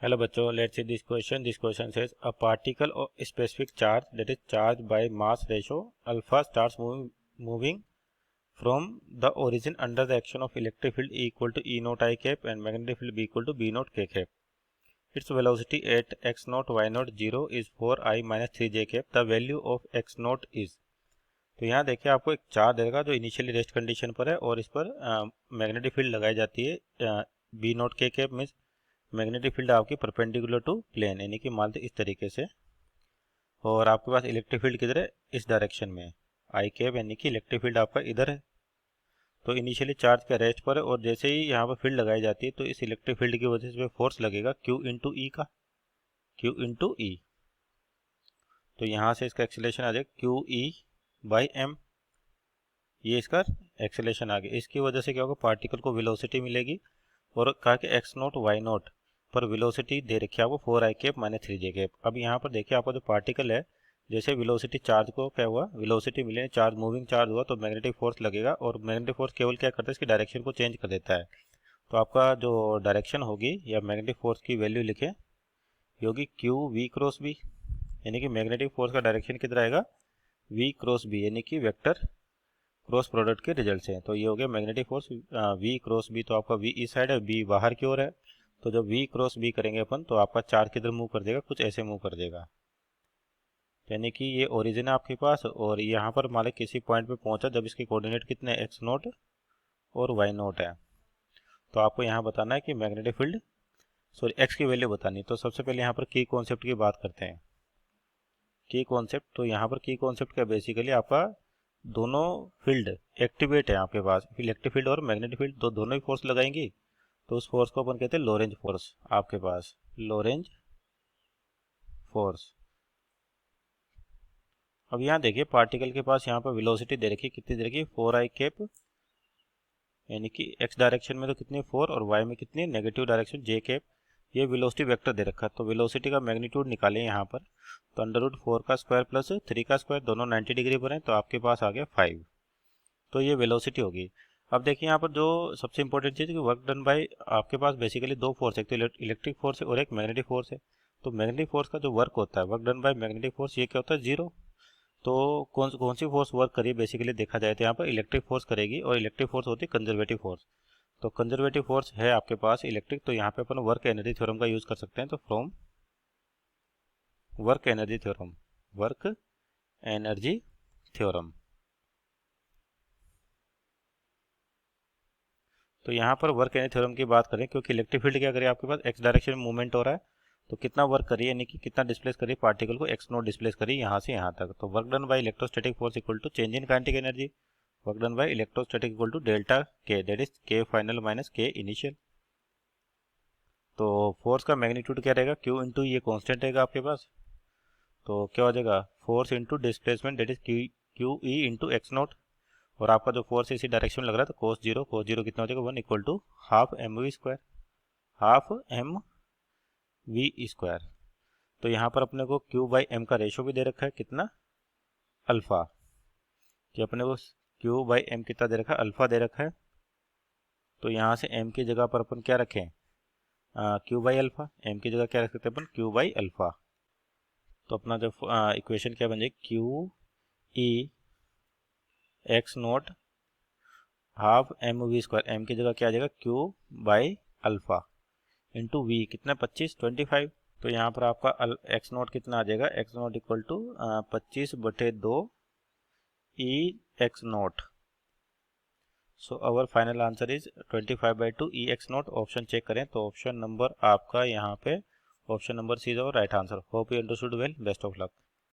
Hello बच्चों, let's see this question. This question says a particle of specific charge, that is charge by mass ratio alpha, starts moving from the origin under the action of electric field E equal to E naught I cap and magnetic field B equal to B naught K cap. Its velocity at x naught y naught 0 is 4I minus 3j cap. The value of x naught is. तो यहाँ देखिए आपको एक charge देगा जो initially rest condition पर है और इस पर मैग्नेटिक फील्ड लगाई जाती है बी नॉट के कैप मीन्स मैग्नेटिक फील्ड आपकी परपेंडिकुलर टू प्लेन, यानी कि मान लीजिए इस तरीके से, और आपके पास इलेक्ट्रिक फील्ड किधर है, इस डायरेक्शन में आई कैप, यानी कि इलेक्ट्रिक फील्ड आपका इधर है। तो इनिशियली चार्ज का रेस्ट पर है और जैसे ही यहाँ पर फील्ड लगाई जाती है तो इस इलेक्ट्रिक फील्ड की वजह से फोर्स लगेगा Q इंटू ई का, Q इंटू ई। तो यहाँ से इसका एक्सेलेरेशन आ जाएगा क्यू ई बाई एम, ये इसका एक्सेलेरेशन आ गया। इसकी वजह से क्या होगा, पार्टिकल को वेलोसिटी मिलेगी और कहा कि एक्स नोट वाई नोट पर वेलोसिटी दे रखी है आपको 4i cap minus 3j cap. अब यहाँ पर देखिए आपका जो पार्टिकल है, जैसे वेलोसिटी चार्ज को क्या हुआ, वेलोसिटी मिले, चार्ज मूविंग चार्ज हुआ तो मैग्नेटिक फोर्स लगेगा और मैग्नेटिक फोर्स केवल क्या करता है, इसकी डायरेक्शन को चेंज कर देता है। तो आपका जो डायरेक्शन होगी या मैग्नेटिक फोर्स की वैल्यू लिखे, ये होगी क्यू वी क्रॉस बी, यानी कि मैग्नेटिक फोर्स का डायरेक्शन किधर आएगा, वी क्रॉस बी, यानी कि वेक्टर क्रॉस प्रोडक्ट के रिजल्ट से। तो ये हो गया magnetic force V cross B. तो आपका वी इस साइड है, बी बाहर की ओर है, तो जब वी क्रॉस बी करेंगे अपन तो आपका चार्ज किधर मूव कर देगा, कुछ ऐसे मूव कर देगा। यानी कि ये ओरिजिन है आपके पास और यहाँ पर मान लो किसी पॉइंट पे पहुंचा जब इसके कोऑर्डिनेट कितने एक्स नोट और वाई नोट है। तो आपको यहाँ बताना है कि मैग्नेटिक फील्ड एक्स की वैल्यू बतानी। तो सबसे पहले यहाँ पर की कॉन्सेप्ट की बात करते हैं। की कॉन्सेप्ट, तो यहाँ पर की कॉन्सेप्ट क्या, बेसिकली आपका दोनों फील्ड एक्टिवेट है आपके पास, इलेक्ट्रिक फील्ड और मैग्नेटिक फील्ड, तो दोनों ही फोर्स लगाएंगी। तो उस फोर्स को अपन कहते हैं लोरेंज फोर्स, आपके पास लोरेंज फोर्स। अब यहाँ देखिए पार्टिकल के पास यहाँ पर वेलोसिटी दे रखी है, कितनी दे रखी है, 4i कैप, यानी कि x डायरेक्शन में तो कितनी 4 और y में कितनी नेगेटिव डायरेक्शन j कैप। ये वेलोसिटी वेक्टर दे रखा है, तो वेलोसिटी का मैग्नीट्यूड निकालें यहाँ पर। तो √4 का स्क्वायर प्लस 3 का स्क्वायर, दोनों 90 डिग्री पर हैं, तो आपके पास आ गया 5। तो ये वेलोसिटी होगी। अब देखिए यहाँ पर जो सबसे इंपॉर्टेंट चीज़ है कि वर्क डन बाय, आपके पास बेसिकली दो फोर्स है, एक तो इलेक्ट्रिक फोर्स है और एक मैग्नेटिक फोर्स है। तो मैग्नेटिक फोर्स का जो वर्क होता है, work done by magnetic force, ये क्या होता है, 0। तो कौन सी फोर्स वर्क करिए, बेसिकली देखा जाए तो यहाँ पर इलेक्ट्रिक फोर्स करेगी और इलेक्ट्रिक फोर्स होती है कंजर्वेटिव फोर्स। तो कंजर्वेटिव फोर्स है आपके पास इलेक्ट्रिक, तो यहाँ पे अपन वर्क एनर्जी थ्योरम का यूज कर सकते हैं। तो from work energy theorem, work energy theorem, तो यहाँ पर वर्क एनर्जी थ्योरम की बात करें, क्योंकि इलेक्ट्रिक फील्ड क्या करिए, आपके पास एक्स डायरेक्शन में मूवमेंट हो रहा है, तो कितना वर्क करिए, यानी कि कितना डिस्प्लेस करिए पार्टिकल को, एक्स नोट डिस्प्लेस करिए यहाँ से यहाँ तक। तो work done by electrostatic force equal to change in kinetic energy, work done by electrostatic equal to delta K, that is K final minus K initial. तो force का magnitude क्या रहेगा, क्यू इंटू, ये कॉन्स्टेंट रहेगा आपके पास, तो क्या हो जाएगा, force into displacement, that is Q E into x note, और आपका जो फोर्स इसी डायरेक्शन में लग रहा है, तो कोस जीरो कितना हो जाएगा, 1 equal to half M V square, half M V square. तो यहाँ पर अपने को Q बाई एम का रेशो भी दे रखा है, कितना, अल्फा, कि अपने को Q बाई एम कितना दे रखा है, अल्फा दे रखा है। तो यहाँ से m की जगह पर अपन क्या रखें, Q बाई अल्फा, m की जगह क्या रख सकते हैं अपन, Q बाई अल्फा। तो अपना जो इक्वेशन क्या बन जाएगी, Q E X naught half M V square, m की जगह क्या आ जाएगा, Q by alpha into V, कितना 25 तो यहाँ पर आपका एक्स नोट कितना आ जाएगा, X naught equal to 25/2 E X naught. So our final answer is 25/2 E X naught. Option check करें तो ऑप्शन नंबर आपका यहाँ पे option number C is our right answer. Hope you understood well, best of luck.